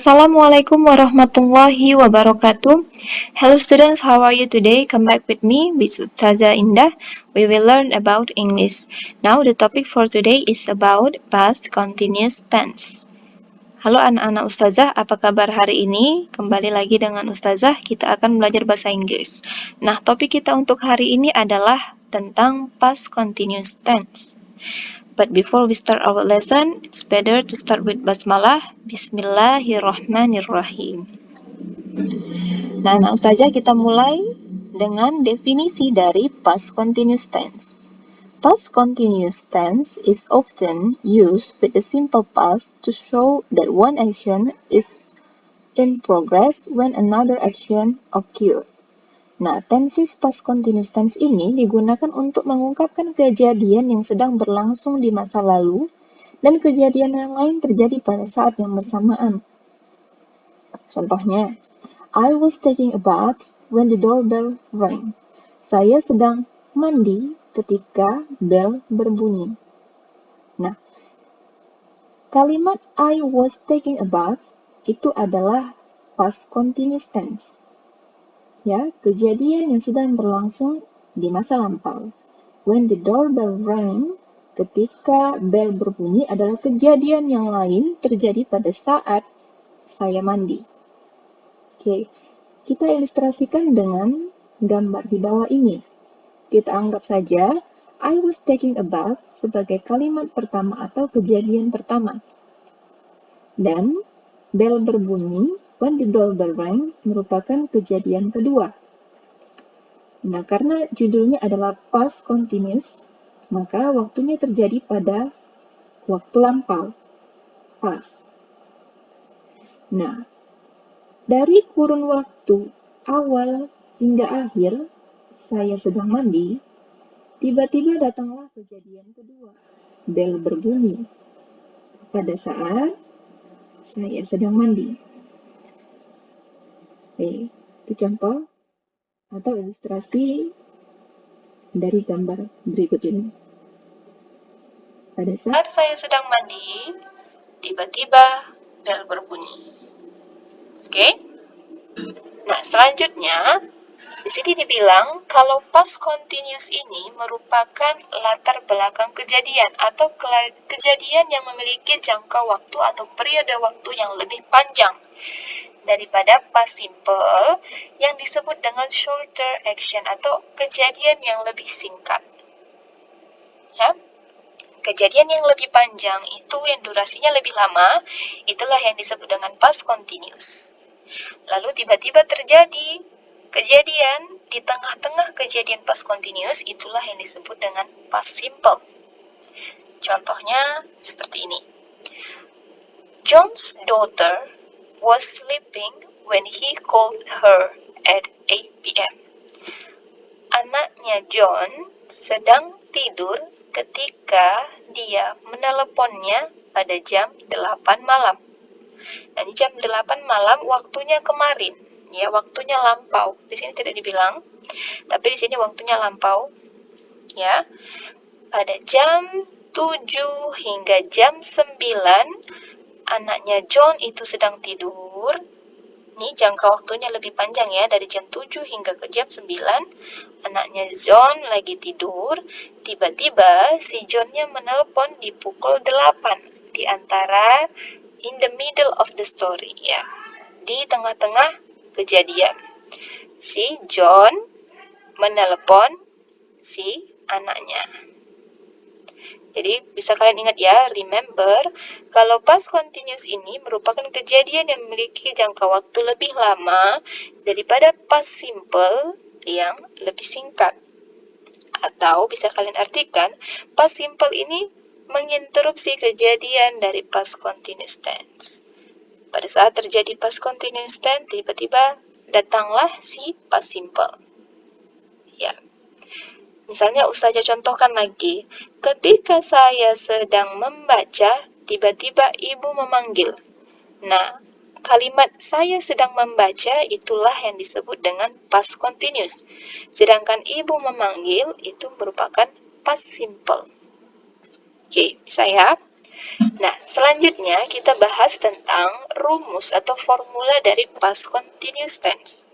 Assalamualaikum warahmatullahi wabarakatuh. Hello students, how are you today? Come back with me with Ustazah Indah. We will learn about English. Now the topic for today is about past continuous tense. Halo anak-anak Ustazah, apa kabar hari ini? Kembali lagi dengan Ustazah, kita akan belajar bahasa Inggris. Nah, topik kita untuk hari ini adalah tentang past continuous tense. But before we start our lesson, it's better to start with basmalah. Bismillahirrahmanirrahim. Nah, Ustazah, kita mulai dengan definisi dari past continuous tense. Past continuous tense is often used with the simple past to show that one action is in progress when another action occurred. Nah, tenses past continuous tense ini digunakan untuk mengungkapkan kejadian yang sedang berlangsung di masa lalu dan kejadian yang lain terjadi pada saat yang bersamaan. Contohnya, I was taking a bath when the doorbell rang. Saya sedang mandi ketika bel berbunyi. Nah, kalimat I was taking a bath itu adalah past continuous tense. Ya, kejadian yang sedang berlangsung di masa lampau. When the doorbell rang, ketika bel berbunyi adalah kejadian yang lain terjadi pada saat saya mandi. Oke, kita ilustrasikan dengan gambar di bawah ini. Kita anggap saja I was taking a bath sebagai kalimat pertama atau kejadian pertama. Dan bel berbunyi when the doorbell rang merupakan kejadian kedua. Nah, karena judulnya adalah past continuous, maka waktunya terjadi pada waktu lampau, past. Nah, dari kurun waktu awal hingga akhir, saya sedang mandi, tiba-tiba datanglah kejadian kedua, bel berbunyi, pada saat saya sedang mandi. Oke, itu contoh atau ilustrasi dari gambar berikut ini. Pada saat saya sedang mandi, tiba-tiba bel berbunyi. Oke? Nah, selanjutnya di sini dibilang kalau past continuous ini merupakan latar belakang kejadian atau kejadian yang memiliki jangka waktu atau periode waktu yang lebih panjang daripada past simple yang disebut dengan shorter action atau kejadian yang lebih singkat. Ya. Kejadian yang lebih panjang itu yang durasinya lebih lama, itulah yang disebut dengan past continuous. Lalu tiba-tiba terjadi kejadian di tengah-tengah kejadian past continuous, itulah yang disebut dengan past simple. Contohnya seperti ini. John's daughter was sleeping when he called her at 8 p.m. Anaknya John sedang tidur ketika dia meneleponnya pada jam 8 malam. Dan jam 8 malam waktunya kemarin, ya waktunya lampau. Di sini tidak dibilang, tapi di sini waktunya lampau. Ya. Pada jam 7 hingga jam 9 anaknya John itu sedang tidur. Ini jangka waktunya lebih panjang ya, dari jam 7 hingga ke jam 9. Anaknya John lagi tidur, tiba-tiba si Johnnya menelpon di pukul 8 di antara in the middle of the story ya. Di tengah-tengah kejadian. Si John menelpon si anaknya. Jadi bisa kalian ingat ya, remember kalau past continuous ini merupakan kejadian yang memiliki jangka waktu lebih lama daripada past simple yang lebih singkat. Atau bisa kalian artikan, past simple ini menginterupsi kejadian dari past continuous tense. Pada saat terjadi past continuous tense, tiba-tiba datanglah si past simple. Ya. Misalnya Ustazah contohkan lagi, ketika saya sedang membaca, tiba-tiba ibu memanggil. Nah, kalimat saya sedang membaca itulah yang disebut dengan past continuous. Sedangkan ibu memanggil itu merupakan past simple. Oke, bisa ya? Nah, selanjutnya kita bahas tentang rumus atau formula dari past continuous tense.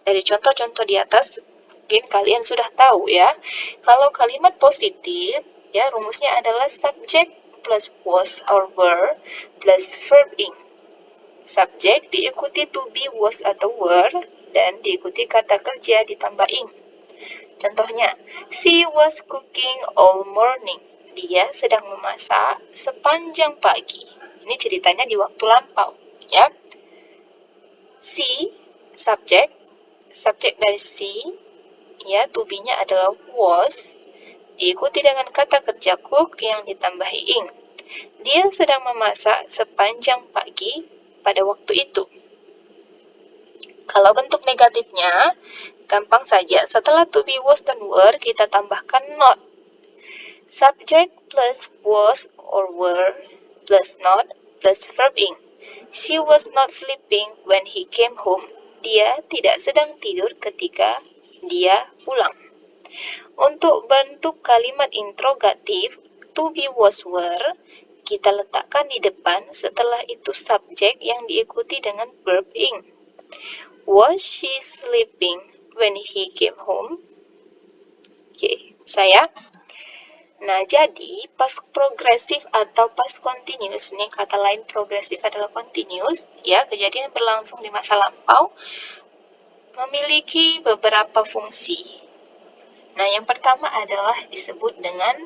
Dari contoh-contoh di atas, mungkin kalian sudah tahu ya, kalau kalimat positif, ya rumusnya adalah subject plus was or were plus verb ing. Subjek diikuti to be, was atau were, dan diikuti kata kerja ditambah ing. Contohnya, she was cooking all morning. Dia sedang memasak sepanjang pagi. Ini ceritanya di waktu lampau, ya. She, subjek, subjek dari she, ya, to be-nya adalah was, diikuti dengan kata kerja cook yang ditambahi ing. Dia sedang memasak sepanjang pagi pada waktu itu. Kalau bentuk negatifnya, gampang saja. Setelah to be, was, dan were, kita tambahkan not. Subject plus was or were plus not plus verb ing. She was not sleeping when he came home. Dia tidak sedang tidur ketika dia pulang. Untuk bentuk kalimat interrogatif, to be, was, were, kita letakkan di depan, setelah itu subjek yang diikuti dengan verb ing. Was she sleeping when he came home? Oke, saya. Nah, jadi past progresif atau past continuous, ini kata lain progresif adalah continuous, ya, kejadian berlangsung di masa lampau, memiliki beberapa fungsi. Nah, yang pertama adalah disebut dengan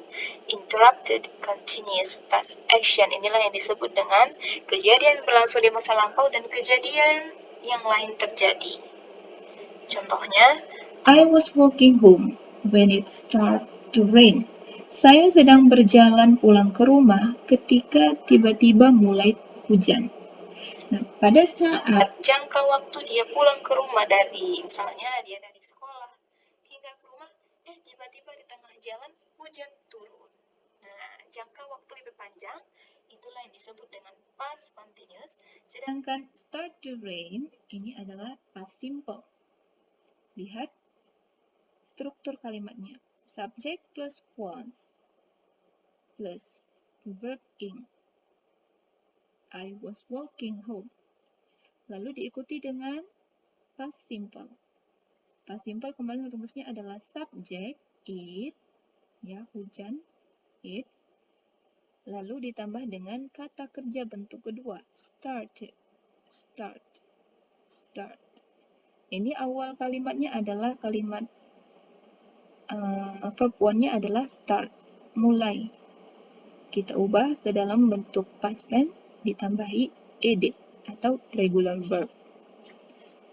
interrupted continuous past action. Inilah yang disebut dengan kejadian berlangsung di masa lampau dan kejadian yang lain terjadi. Contohnya, I was walking home when it started to rain. Saya sedang berjalan pulang ke rumah ketika tiba-tiba mulai hujan. Nah, pada saat jangka waktu dia pulang ke rumah dari, misalnya dia dari sekolah hingga ke rumah, tiba-tiba di tengah jalan hujan turun. Nah, jangka waktu lebih panjang, itulah yang disebut dengan past continuous. Sedangkan start to rain, ini adalah past simple. Lihat struktur kalimatnya. Subject plus was plus verb ing. I was walking home. Lalu diikuti dengan past simple. Past simple kemarin rumusnya adalah subject, it, ya, hujan, it. Lalu ditambah dengan kata kerja bentuk kedua, started, start, start. Ini awal kalimatnya adalah kalimat verb one-nya adalah start, mulai. Kita ubah ke dalam bentuk past tense ditambahi ed atau regular verb.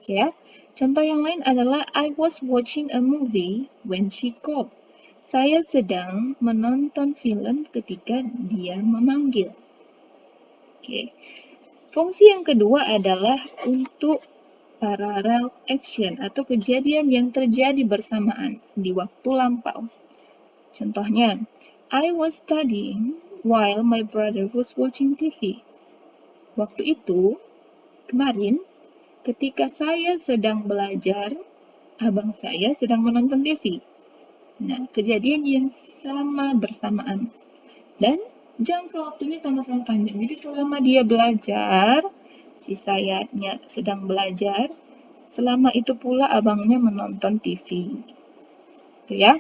Oke ya. Contoh yang lain adalah I was watching a movie when she called. Saya sedang menonton film ketika dia memanggil. Oke. Fungsi yang kedua adalah untuk parallel action atau kejadian yang terjadi bersamaan di waktu lampau. Contohnya, I was studying while my brother was watching TV. Waktu itu, kemarin, ketika saya sedang belajar, abang saya sedang menonton TV. Nah, kejadian yang sama bersamaan. Dan jangka waktunya sama-sama panjang. Jadi selama dia belajar, si sayanya sedang belajar, selama itu pula abangnya menonton TV. Itu ya.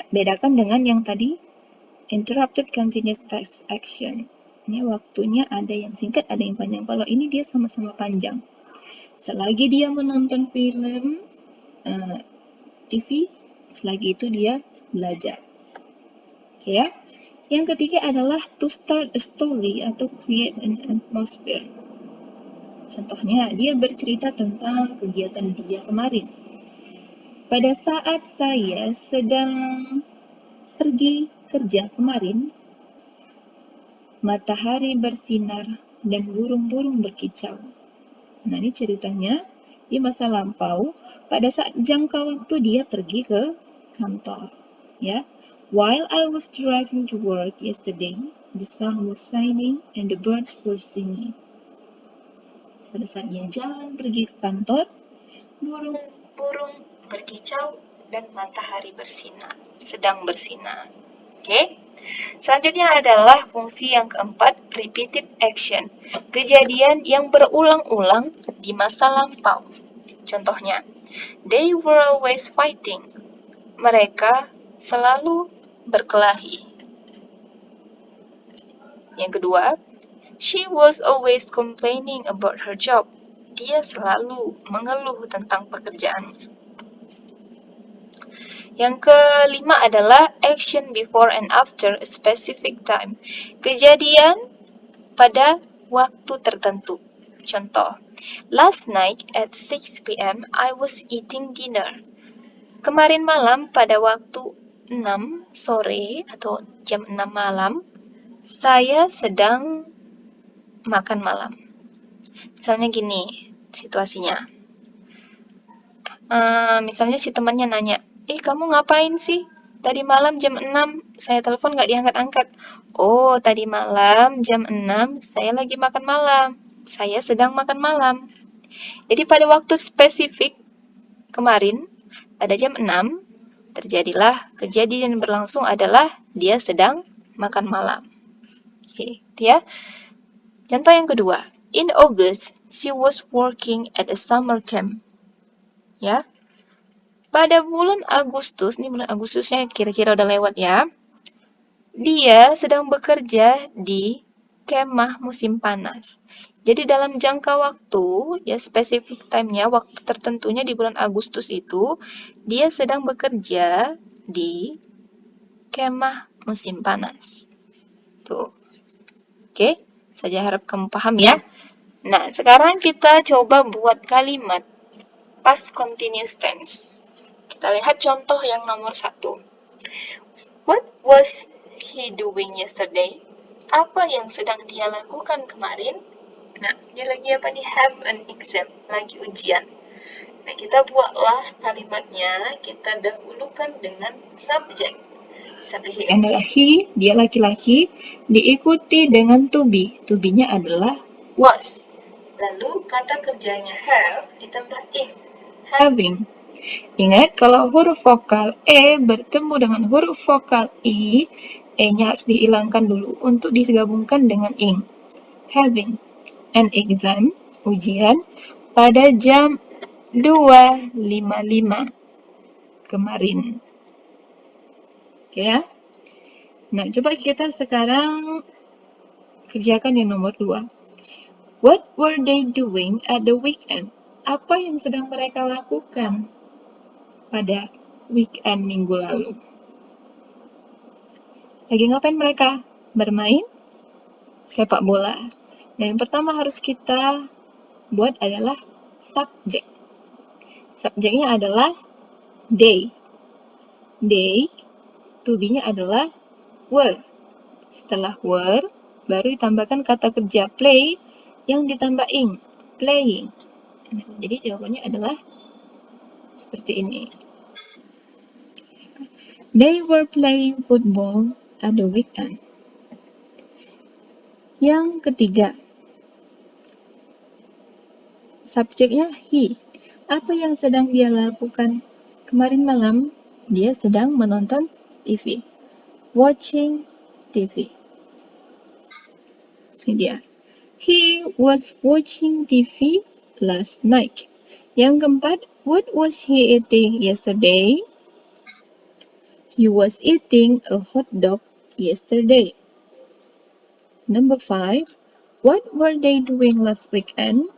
Bedakan dengan yang tadi, interrupted continuous past action. Ini waktunya ada yang singkat, ada yang panjang. Kalau ini dia sama-sama panjang. Selagi dia menonton film, TV, selagi itu dia belajar. Oke ya. Yang ketiga adalah to start a story atau create an atmosphere. Contohnya, dia bercerita tentang kegiatan dia kemarin. Pada saat saya sedang pergi kerja kemarin, matahari bersinar dan burung-burung berkicau. Nah, ini ceritanya di masa lampau pada saat jangka waktu dia pergi ke kantor. Ya. While I was driving to work yesterday, the sun was shining and the birds were singing. Pada saat dia jalan pergi ke kantor, burung-burung berkicau dan matahari bersinar, sedang bersinar. Oke. Selanjutnya adalah fungsi yang keempat, repeated action. Kejadian yang berulang-ulang di masa lampau. Contohnya, they were always fighting. Mereka selalu berkelahi. Yang kedua, she was always complaining about her job. Dia selalu mengeluh tentang pekerjaannya. Yang kelima adalah action before and after a specific time. Kejadian pada waktu tertentu. Contoh, last night at 6 p.m. I was eating dinner. Kemarin malam pada waktu 6 sore atau jam 6 malam, saya sedang makan malam. Misalnya gini situasinya. Misalnya si temannya nanya, kamu ngapain sih? Tadi malam jam 6, saya telepon nggak diangkat-angkat. Oh, tadi malam jam 6, saya lagi makan malam. Saya sedang makan malam. Jadi pada waktu spesifik kemarin, pada jam 6, terjadilah kejadian yang berlangsung adalah dia sedang makan malam. Oke, itu ya. Contoh yang kedua, in August, she was working at a summer camp. Ya, pada bulan Agustus, ini bulan Agustusnya kira-kira udah lewat ya, dia sedang bekerja di kemah musim panas. Jadi dalam jangka waktu, ya spesifik time-nya, waktu tertentunya di bulan Agustus itu, dia sedang bekerja di kemah musim panas. Tuh. Oke, saya harap kamu paham ya. Nah, sekarang kita coba buat kalimat past continuous tense. Kita lihat contoh yang nomor 1. What was he doing yesterday? Apa yang sedang dia lakukan kemarin? Nah, dia lagi apa nih? Have an exam, lagi ujian. Nah, kita buatlah kalimatnya, kita dahulukan dengan subject. Subject adalah he, dia laki-laki, diikuti dengan to be. To be-nya adalah was. Lalu kata kerjanya have ditambah ing. Having. Ingat, kalau huruf vokal E bertemu dengan huruf vokal I, E-nya harus dihilangkan dulu untuk digabungkan dengan ing. Having an exam, ujian, pada jam 2.55 kemarin. Oke ya? Nah, coba kita sekarang kerjakan yang nomor 2. What were they doing at the weekend? Apa yang sedang mereka lakukan pada weekend minggu lalu? Lagi ngapain mereka? Bermain sepak bola. Nah, yang pertama harus kita buat adalah subjek. Subjeknya adalah they. They, to be-nya adalah were. Setelah were, baru ditambahkan kata kerja play yang ditambah ing, playing. Nah, jadi jawabannya adalah seperti ini. They were playing football at the weekend. Yang ketiga, subjeknya he. Apa yang sedang dia lakukan kemarin malam? Dia sedang menonton TV. Watching TV. Ini dia. He was watching TV last night. Yang keempat, what was he eating yesterday? He was eating a hot dog yesterday. Number 5, what were they doing last weekend?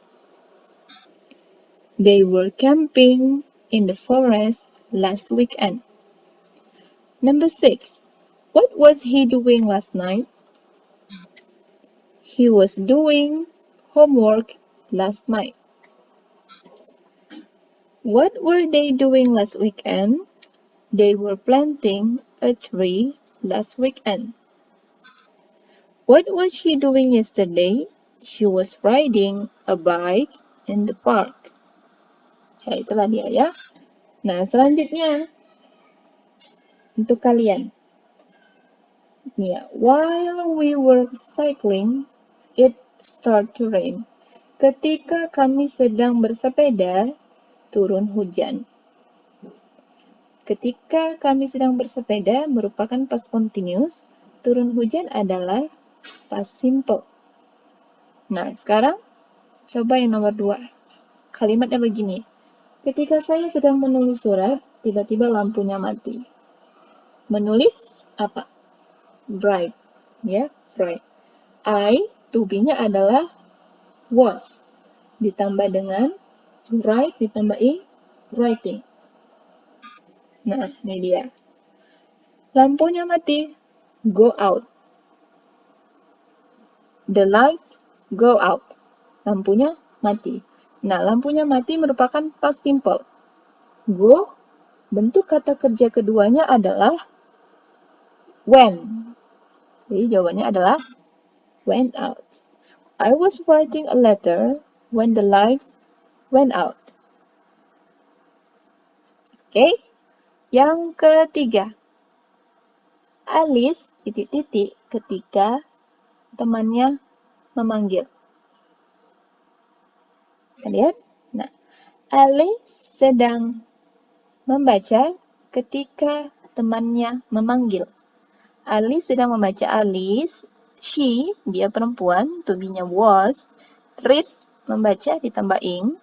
They were camping in the forest last weekend. Number 6, what was he doing last night? He was doing homework last night. What were they doing last weekend? They were planting a tree last weekend. What was she doing yesterday? She was riding a bike in the park. Ya, itulah dia ya. Nah, selanjutnya untuk kalian. Ya, while we were cycling, it started to rain. Ketika kami sedang bersepeda, turun hujan. Ketika kami sedang bersepeda merupakan past continuous, turun hujan adalah past simple. Nah, sekarang coba yang nomor 2. Kalimatnya begini. Ketika saya sedang menulis surat, tiba-tiba lampunya mati. Menulis apa? Write. Ya, write. To be-nya adalah was. Ditambah dengan write, ditambahin writing. Nah, ini dia. Lampunya mati. Go out. The lights go out. Lampunya mati. Nah, lampunya mati merupakan past simple. Go, bentuk kata kerja keduanya adalah when. Jadi jawabannya adalah went out. I was writing a letter when the lights went out. Oke, yang ketiga. Alice titik-titik ketika temannya memanggil. Kita lihat. Nah, Alice sedang membaca ketika temannya memanggil. Alice sedang membaca. Alice, she, dia perempuan, to be-nya was, read, membaca ditambah ing,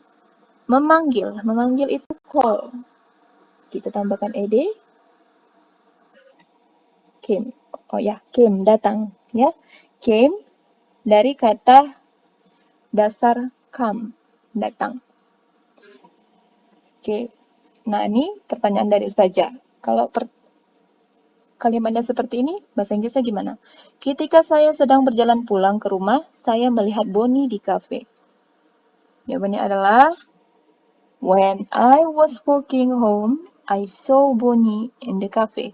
memanggil. Memanggil itu call. Kita tambahkan ed. Came. Oh ya, came, datang. Ya, came dari kata dasar come, datang. Oke. Nah, ini pertanyaan dari Ustazah. Kalau kalimatnya seperti ini, bahasa Inggrisnya gimana? Ketika saya sedang berjalan pulang ke rumah, saya melihat Bonnie di kafe. Jawabannya adalah when I was walking home, I saw Bonnie in the cafe.